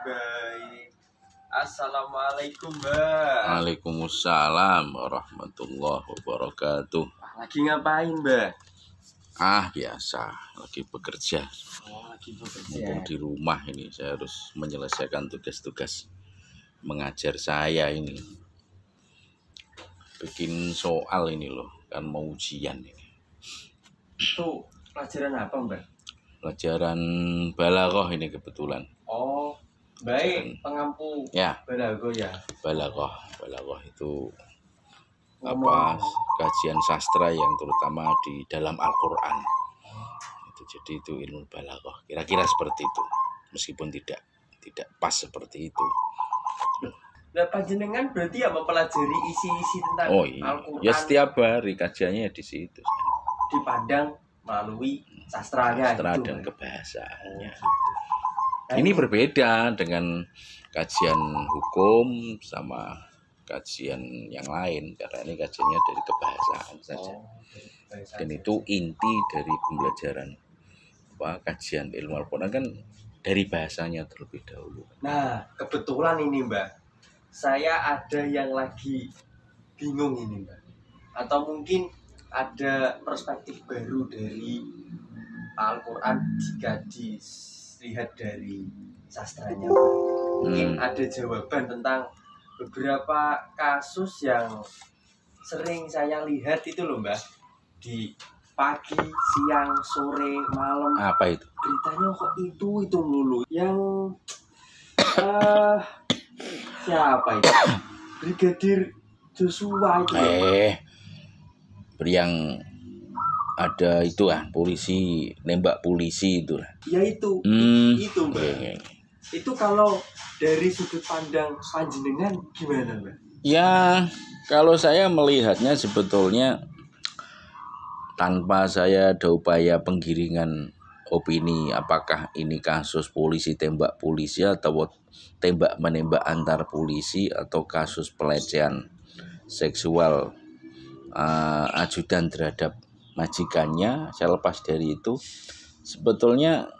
Baik. Assalamualaikum, Mbak. Waalaikumsalam warahmatullahi wabarakatuh. Lagi ngapain, Mbak? Biasa, lagi bekerja. Lagi Mumpung bekerja. di rumah ini saya harus menyelesaikan tugas-tugas mengajar saya ini. Bikin soal ini loh, kan mau ujian ini. Itu pelajaran apa, Mbak? Pelajaran balaghah ini kebetulan. Oh, baik, pengampu Ya, balago ya. balaghah itu Ngomong. kajian sastra yang terutama di dalam Al-Qur'an. Jadi itu ilmu balaghah. Kira-kira seperti itu. Meskipun tidak pas seperti itu. Nah, panjenengan berarti ya mempelajari isi-isi tentang Oh iya. Al-Qur'an Ya setiap hari kajiannya di situ. dipandang melalui sastranya Sastra gitu, dan Mbak. kebahasaannya. Nah, Ini berbeda dengan kajian hukum sama kajian yang lain karena ini kajiannya dari kebahasaan saja. Dan itu inti dari pembelajaran kajian ilmu Al-Qur'an kan dari bahasanya terlebih dahulu. Nah, kebetulan ini, Mbak, saya ada yang lagi bingung ini, Mbak. Atau mungkin ada perspektif baru dari Al-Quran jika dilihat dari sastranya, Mbak. Mungkin ada jawaban tentang beberapa kasus yang sering saya lihat itu loh, Mbak, di pagi, siang, sore, malam. Apa itu? Beritanya kok itu mulu. Yang siapa itu? Brigadir Joshua itu. Yang ada itu polisi nembak polisi itu lah. Ya itu Mbak. Okay. Itu kalau dari sudut pandang panjenengan gimana, Mbak? Ya, kalau saya melihatnya sebetulnya tanpa saya ada upaya penggiringan opini apakah ini kasus polisi tembak polisi atau tembak menembak antar polisi atau kasus pelecehan seksual ajudan terhadap majikannya. Saya lepas dari itu, sebetulnya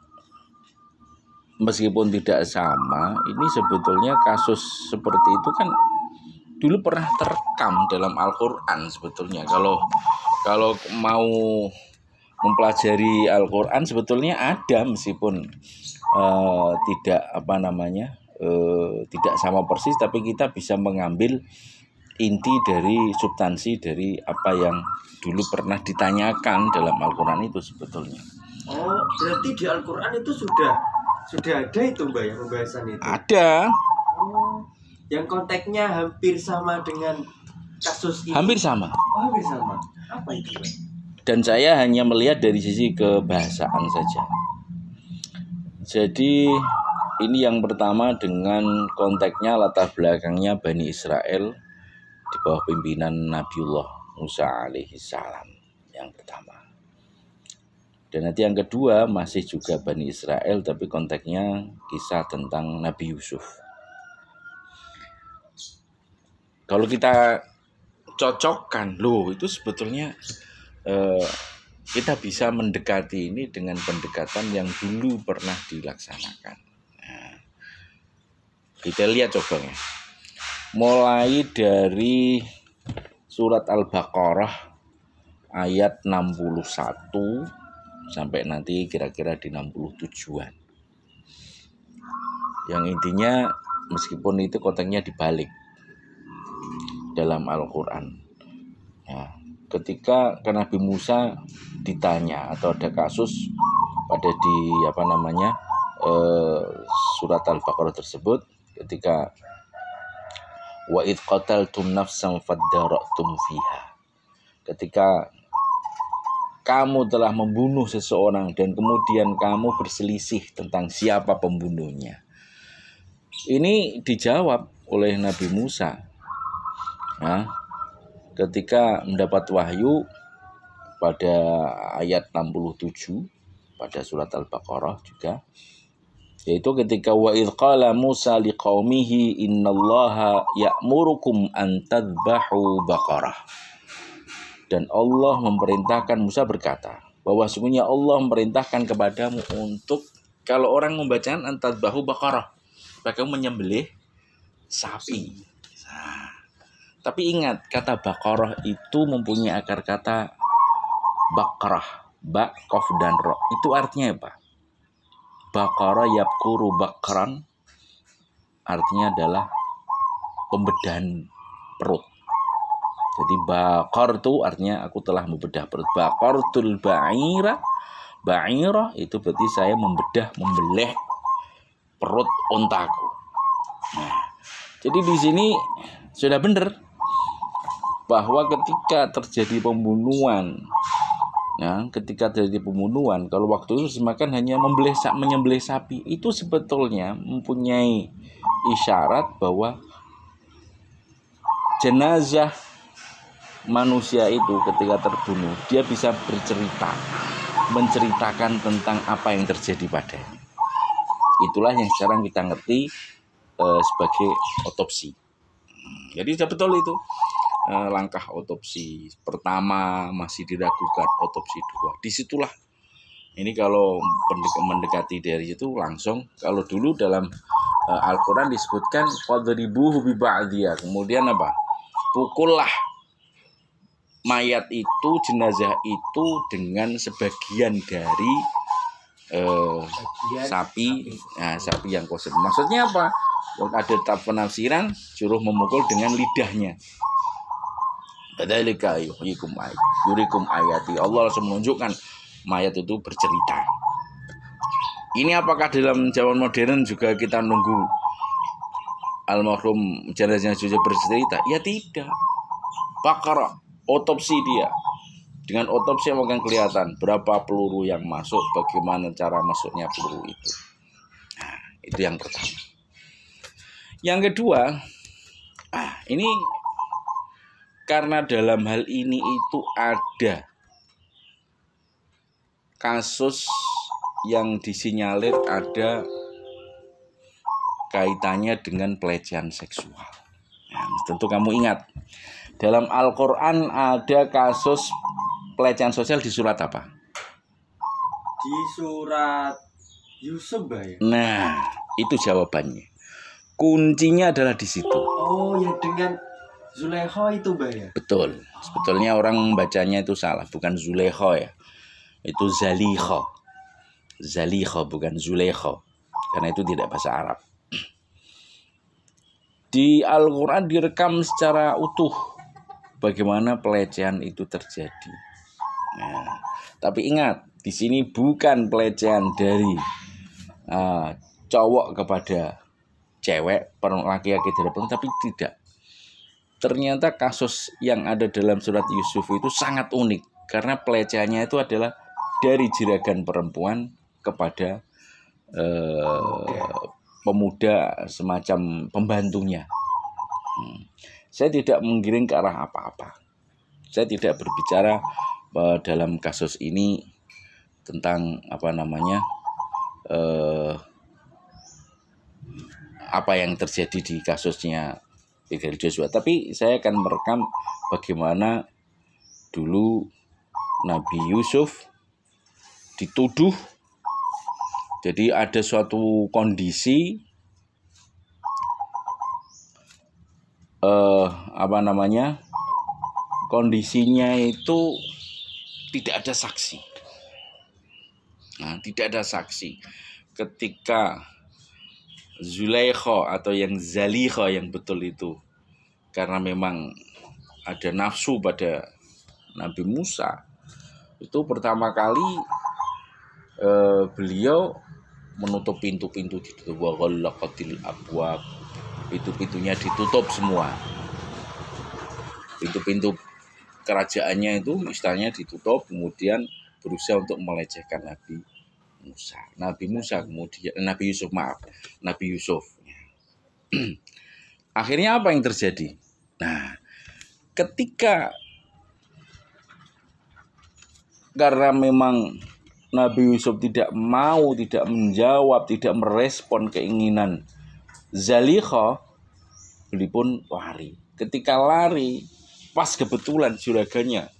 meskipun tidak sama, ini sebetulnya kasus seperti itu kan dulu pernah terekam dalam Al-Qur'an sebetulnya. Kalau mau mempelajari Al-Qur'an sebetulnya ada, meskipun tidak tidak sama persis, tapi kita bisa mengambil inti dari substansi dari apa yang dulu pernah ditanyakan dalam Al-Qur'an itu sebetulnya. Oh, berarti di Al-Qur'an itu sudah ada itu, Mbak, yang pembahasan itu? Ada. Oh, yang konteksnya hampir sama dengan kasus ini? Hampir sama. Oh, hampir sama. Apa itu, Mbak? Dan saya hanya melihat dari sisi kebahasaan saja. Jadi ini yang pertama dengan konteksnya latar belakangnya Bani Israel di bawah pimpinan Nabiullah Musa alaihi salam yang pertama. Dan nanti yang kedua masih juga Bani Israel tapi konteksnya kisah tentang Nabi Yusuf. Kalau kita cocokkan, itu sebetulnya kita bisa mendekati ini dengan pendekatan yang dulu pernah dilaksanakan. Nah, kita lihat coba ya. Mulai dari surat Al-Baqarah ayat 61 sampai nanti kira-kira di 67-an. Yang intinya meskipun itu konteksnya dibalik dalam Al-Qur'an. Ya, ketika Nabi Musa ditanya atau ada kasus pada di surat Al-Baqarah tersebut, ketika wa id qataltum nafsan fadara'tum fiha, ketika kamu telah membunuh seseorang dan kemudian kamu berselisih tentang siapa pembunuhnya. Ini dijawab oleh Nabi Musa. Nah, ketika mendapat wahyu pada ayat 67 pada surat Al-Baqarah juga, yaitu ketika wa idz qala Musa liqaumihi innallaha ya'murukum an tadhbahu baqarah. Dan Allah memerintahkan, Musa berkata bahwa sesungguhnya Allah memerintahkan kepadamu untuk Kalau orang membacakan antat bahu bakarah, kamu menyembelih sapi. Nah, tapi ingat, kata bakarah itu mempunyai akar kata bakrah, ba, kof, dan ro. Itu artinya apa? Bakarah yabkuru bakran, artinya adalah pembedahan perut. Jadi bakar itu artinya aku telah membedah perut. Bakartul ba'ira, ba'ira itu berarti saya membeleh perut ontaku. Nah, jadi di sini sudah benar bahwa ketika terjadi pembunuhan, ya, kalau waktu itu semakan hanya menyembelih sapi, itu sebetulnya mempunyai isyarat bahwa jenazah manusia itu ketika terbunuh, dia bisa menceritakan tentang apa yang terjadi padanya. Itulah yang sekarang kita ngerti sebagai otopsi. Jadi betul itu langkah otopsi pertama masih diragukan, otopsi 2. Disitulah ini kalau mendekati dari itu langsung. Kalau dulu dalam Al-Quran disebutkan fadribuhu bi ba'diyah, kemudian apa? Pukullah mayat itu, jenazah itu dengan sebagian dari sapi yang kotor. Maksudnya apa? Ada penafsiran suruh memukul dengan lidahnya. Badzalika yurikum ayati. Allah langsung menunjukkan mayat itu bercerita. Ini apakah dalam zaman modern juga kita nunggu almarhum jenazahnya sudah bercerita? Ya tidak. Bakar otopsi dia. Dengan otopsi yang akan kelihatan berapa peluru yang masuk, bagaimana cara masuknya peluru itu. Nah, itu yang pertama. Yang kedua, ini karena dalam hal ini itu ada kasus yang disinyalir ada kaitannya dengan pelecehan seksual. Nah, tentu kamu ingat, dalam Al-Quran ada kasus pelecehan sosial di surat apa? Di surat Yusuf, ya? Nah, itu jawabannya. Kuncinya adalah di situ. Oh, ya dengan Zulekho itu, ya? Betul. Sebetulnya orang bacanya itu salah, bukan Zulekho ya. Itu Zalikho. Zalikho bukan Zulekho. Karena itu tidak bahasa Arab. Di Al-Quran direkam secara utuh bagaimana pelecehan itu terjadi. Nah, tapi ingat, di sini bukan pelecehan dari cowok kepada cewek, laki-laki tidak perempuan, tapi tidak. Ternyata kasus yang ada dalam surat Yusuf itu sangat unik karena pelecehannya itu adalah dari juragan perempuan kepada pemuda semacam pembantunya. Saya tidak menggiring ke arah apa-apa. Saya tidak berbicara dalam kasus ini tentang apa yang terjadi di kasusnya Brigadir Joshua. Tapi saya akan merekam bagaimana dulu Nabi Yusuf dituduh. Jadi ada suatu kondisi kondisinya itu tidak ada saksi. Nah, tidak ada saksi ketika Zulaikha atau yang Zalikha yang betul itu, karena memang ada nafsu pada Nabi Musa, itu pertama kali beliau menutup pintu-pintu, ditutup, wa ghallaqatil abwab, pintu-pintunya ditutup semua, pintu-pintu kerajaannya itu istilahnya ditutup, kemudian berusaha untuk melecehkan Nabi Yusuf. Akhirnya apa yang terjadi? Nah, ketika karena memang Nabi Yusuf tidak menjawab, tidak merespon keinginan Zalikha, beliau pun lari. Ketika lari, pas kebetulan juraganya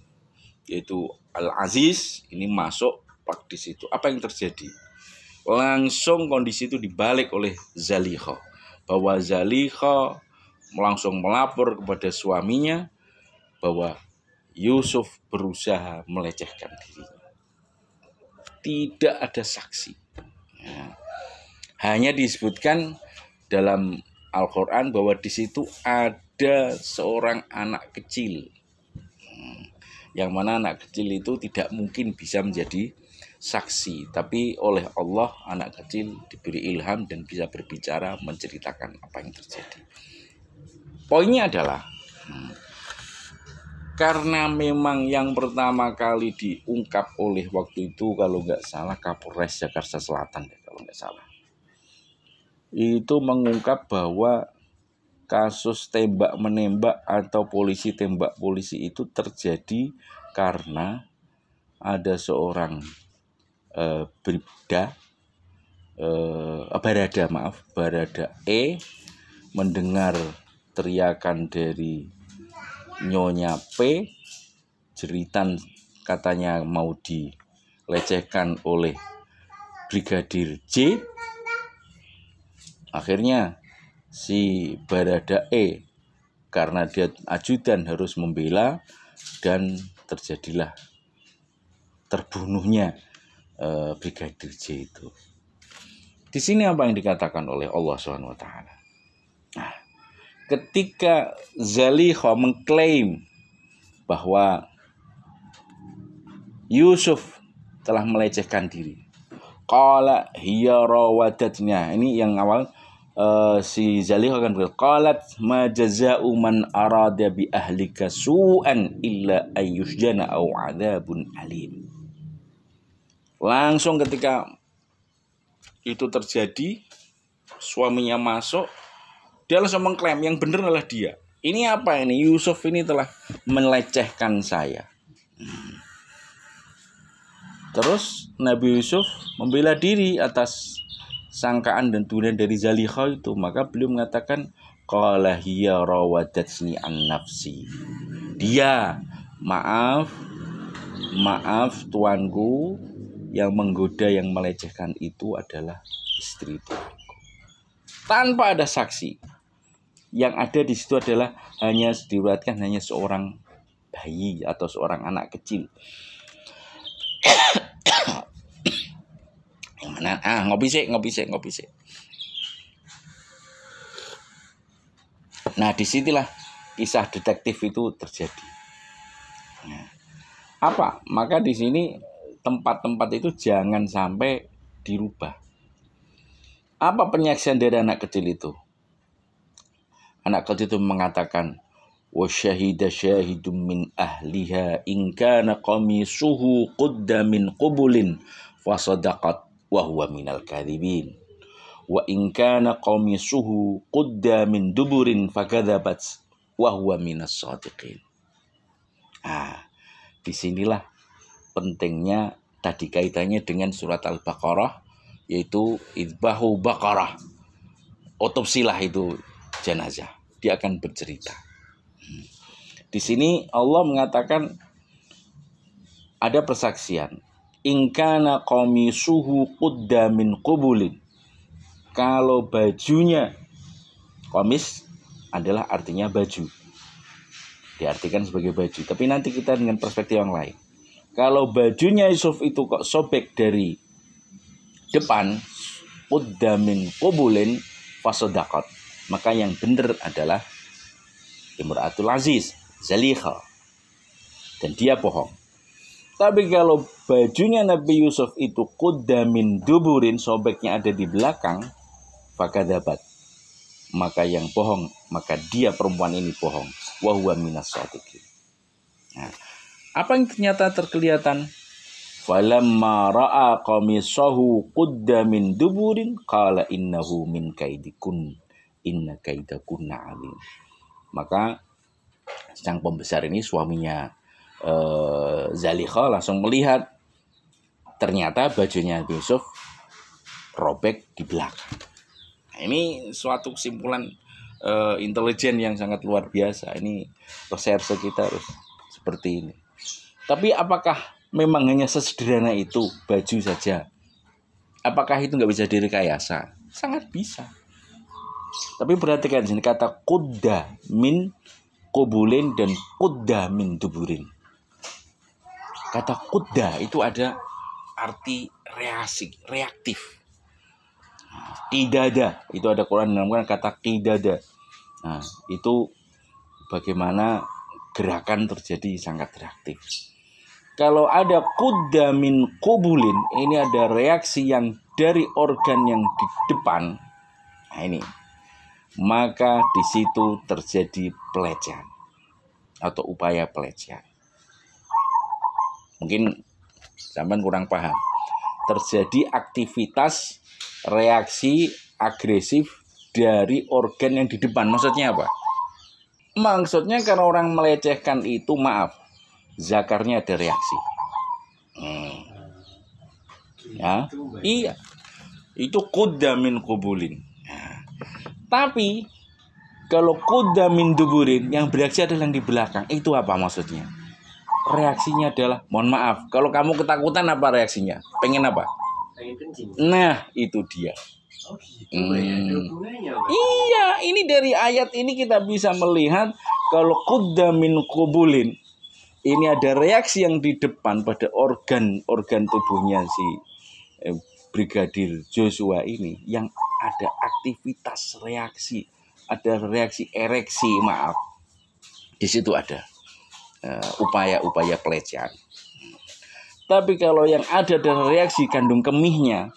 yaitu Al-Aziz ini masuk di situ. Apa yang terjadi? langsung kondisi itu dibalik oleh Zalikha, bahwa Zalikha langsung melapor kepada suaminya bahwa Yusuf berusaha melecehkan dirinya. Tidak ada saksi. Ya. Hanya disebutkan dalam Al-Quran bahwa di situ ada seorang anak kecil. Yang mana anak kecil itu tidak mungkin bisa menjadi saksi. Tapi oleh Allah anak kecil diberi ilham dan bisa berbicara menceritakan apa yang terjadi. Poinnya adalah karena memang yang pertama kali diungkap oleh waktu itu kalau nggak salah Kapolres Jakarta Selatan kalau nggak salah, itu mengungkap bahwa kasus tembak menembak atau polisi tembak polisi itu terjadi karena ada seorang Barada E mendengar teriakan dari Nyonya P, jeritan katanya mau dilecehkan oleh Brigadir J. Akhirnya si Barada E karena dia ajudan harus membela dan terjadilah terbunuhnya Brigadir J itu. Di sini apa yang dikatakan oleh Allah SWT? Nah, ketika Zalikha mengklaim bahwa Yusuf telah melecehkan diri, qala hiya rawadatnya. Ini yang awal si Zalikha akan berkata, qalat ma jazaa'u man arada bi ahlika su'an illa ayyusjana aw adzabun alim. Langsung ketika itu terjadi, suaminya masuk, dia langsung mengklaim yang benar adalah dia. Ini apa ini? Yusuf ini telah melecehkan saya. Terus Nabi Yusuf membela diri atas sangkaan dan tuduhan dari Zalikha itu. Maka beliau mengatakan, qala hiya rawadatni an nafsi. Dia, maaf tuanku, yang menggoda, yang melecehkan itu adalah istri tuanku. Tanpa ada saksi. Yang ada di situ adalah hanya diriwayatkan hanya seorang bayi atau seorang anak kecil. Yang mana? Ngopi sih. Nah, disitulah kisah detektif itu terjadi. Nah, apa? Maka di sini tempat-tempat itu jangan sampai dirubah. Apa penyaksian dari anak kecil itu? Anak kecil itu mengatakan, wa syahida syahidum min ahliha in kana qamisuhu qudda min qubulin fasadaqat wa huwa minal kadhibin wa in kana qamisuhu qudda min duburin fakadzabat wa huwa minas shadiqin. Disinilah pentingnya tadi kaitannya dengan surat Al-Baqarah, yaitu idbahu baqarah, otopsilah itu jenazah, dia akan bercerita. Di sini Allah mengatakan ada persaksian. In kana qamisuhu qudda min qubulin. Kalau bajunya, qamis adalah artinya baju, diartikan sebagai baju. Tapi nanti kita dengan perspektif yang lain. Kalau bajunya Yusuf itu kok sobek dari depan, qudda min qubulin fasodaqat, maka yang benar adalah Imra'atul Aziz, Zalikha, dan dia bohong. Tapi kalau bajunya Nabi Yusuf itu qudda min duburin, sobeknya ada di belakang, fakadabat, maka yang bohong, maka dia perempuan ini bohong. Wa huwa minas shadiqin. Nah, apa yang ternyata terkelihatan? Falamma ra'a qamisahu qudda min duburin qala innahu min kaidikun inna kaidakunna alim. Maka sang pembesar ini, suaminya Zalikha, langsung melihat ternyata bajunya Yusuf robek di belakang. Nah, ini suatu kesimpulan intelijen yang sangat luar biasa. Ini reserse kita harus seperti ini. Tapi apakah memang hanya sesederhana itu baju saja? Apakah itu nggak bisa direkayasa? Sangat bisa. Tapi perhatikan sini kata qudda min qubulin dan qudda min duburin. Kata qudda itu ada arti reaktif. Qidada itu ada Quran dalam kata qidada. Nah, itu bagaimana gerakan terjadi sangat reaktif. Kalau ada qudda min qubulin, ini ada reaksi yang dari organ yang di depan. Nah ini, maka di situ terjadi pelecehan atau upaya pelecehan. Mungkin sampean kurang paham. Terjadi aktivitas reaksi agresif dari organ yang di depan. Maksudnya apa? Maksudnya kalau orang melecehkan itu, maaf, zakarnya ada reaksi. Ya, iya. Itu qudda min qubulin. Nah, tapi kalau qudda min duburin, yang bereaksi adalah yang di belakang. Itu apa maksudnya? Reaksinya adalah, mohon maaf, kalau kamu ketakutan apa reaksinya? Pengen apa? Pengen kencing. Nah, itu dia. Oh gitu ya, ada hubungannya, Pak. Iya, ini dari ayat ini kita bisa melihat kalau qudda min qubulin, ini ada reaksi yang di depan pada organ tubuhnya si Brigadir Joshua ini yang ada aktivitas reaksi, ada reaksi ereksi, maaf. Di situ ada upaya-upaya pelecehan. Tapi kalau yang ada adalah reaksi kandung kemihnya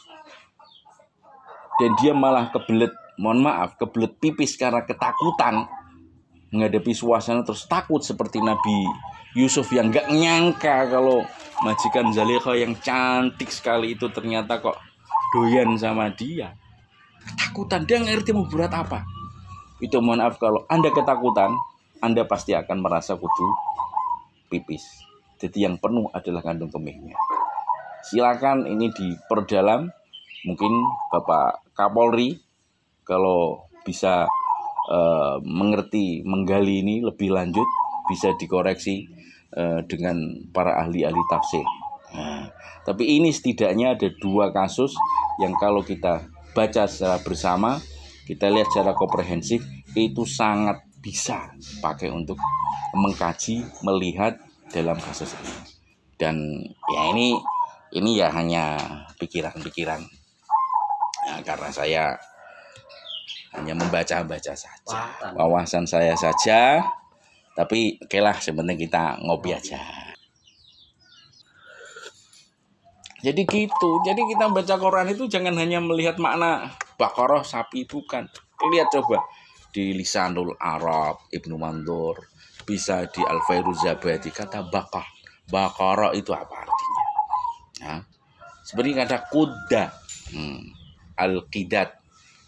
dan dia malah kebelet, mohon maaf, kebelet pipis karena ketakutan menghadapi suasana terus takut seperti Nabi Yusuf yang gak nyangka kalau majikan Zulaikha yang cantik sekali itu ternyata kok doyan sama dia. Ketakutan, dia ngerti mau berat apa. Itu mohon maaf, kalau Anda ketakutan, Anda pasti akan merasa kudu pipis. Jadi yang penuh adalah kandung kemihnya. Silakan ini diperdalam. Mungkin Bapak Kapolri kalau bisa mengerti, menggali ini lebih lanjut, bisa dikoreksi dengan para ahli-ahli tafsir. Nah, tapi ini setidaknya ada 2 kasus yang kalau kita baca secara bersama, kita lihat secara komprehensif, itu sangat bisa pakai untuk mengkaji, melihat dalam kasus ini. Dan ya ini ya hanya pikiran-pikiran. Nah, karena saya hanya membaca-baca saja, wawasan saya saja. Tapi oke lah, sebenarnya kita ngopi aja. Jadi gitu. Jadi kita baca Quran itu jangan hanya melihat makna Baqarah sapi, bukan. Lihat coba di Lisanul Arab Ibnu Mandur, bisa di Al-Fairuzabadi kata Baqarah itu apa artinya? Nah, seperti kata qudda, al-qidad,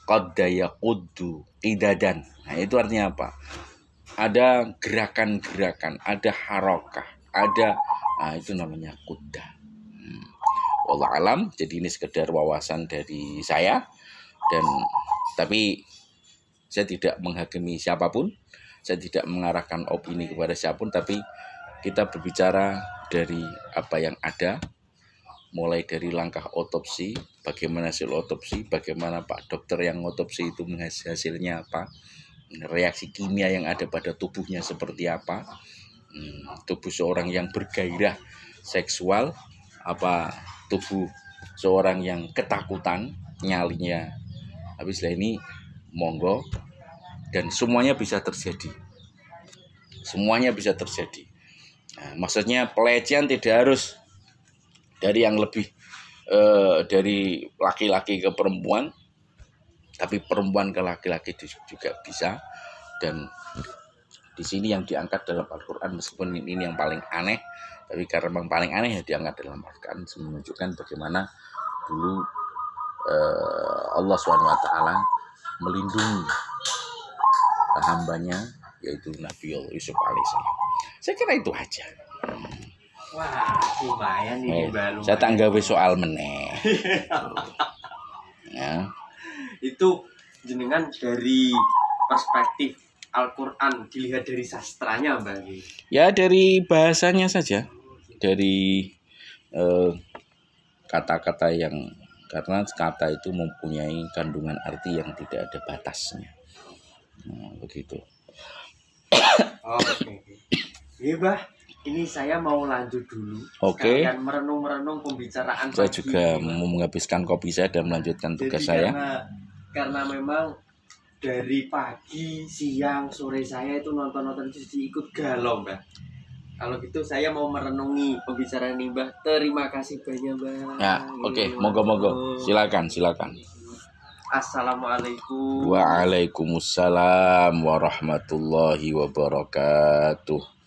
qadda yaquddu qidadan. Nah, itu artinya apa? Ada gerakan-gerakan, ada harokah, ada, nah itu namanya qudda. Wallahu alam. Jadi ini sekedar wawasan dari saya, dan tapi saya tidak menghakimi siapapun, saya tidak mengarahkan opini kepada siapapun, tapi kita berbicara dari apa yang ada, mulai dari langkah otopsi, bagaimana hasil otopsi, bagaimana Pak dokter yang otopsi itu hasilnya apa, reaksi kimia yang ada pada tubuhnya seperti apa, tubuh seorang yang bergairah seksual, apa tubuh seorang yang ketakutan, nyalinya. Habis setelah ini monggo, dan semuanya bisa terjadi. Semuanya bisa terjadi. Nah, maksudnya pelecehan tidak harus dari yang lebih dari laki-laki ke perempuan, tapi perempuan ke laki-laki juga bisa. Dan di sini yang diangkat dalam Al-Quran, meskipun ini yang paling aneh, tapi karena memang paling aneh ya diangkat dalam Al-Quran, menunjukkan bagaimana dulu Allah SWT melindungi hambanya, yaitu Nabi Yusuf alaihissalam. Saya kira itu aja. Wah, lumayan ini, Mbak. Saya tak nggawe soal meneh. Ya. Itu jenengan dari perspektif Al-Quran dilihat dari sastranya, Mbak. Ya, dari bahasanya saja, dari kata-kata yang karena kata itu mempunyai kandungan arti yang tidak ada batasnya. Begitu. Oke. Iya, Bah. Ini saya mau lanjut dulu. Oke. Sekalian merenung-merenung pembicaraan Saya pagi juga ini, Bah. mau menghabiskan kopi saya dan melanjutkan tugas Jadi saya. karena memang dari pagi, siang, sore saya itu nonton-nonton jadi ikut galau, Mbak. Kalau gitu saya mau merenungi pembicaraan ini, Mbak. Terima kasih banyak, Mbak. Ya, oke, monggo. Silakan. Assalamualaikum. Waalaikumsalam warahmatullahi wabarakatuh.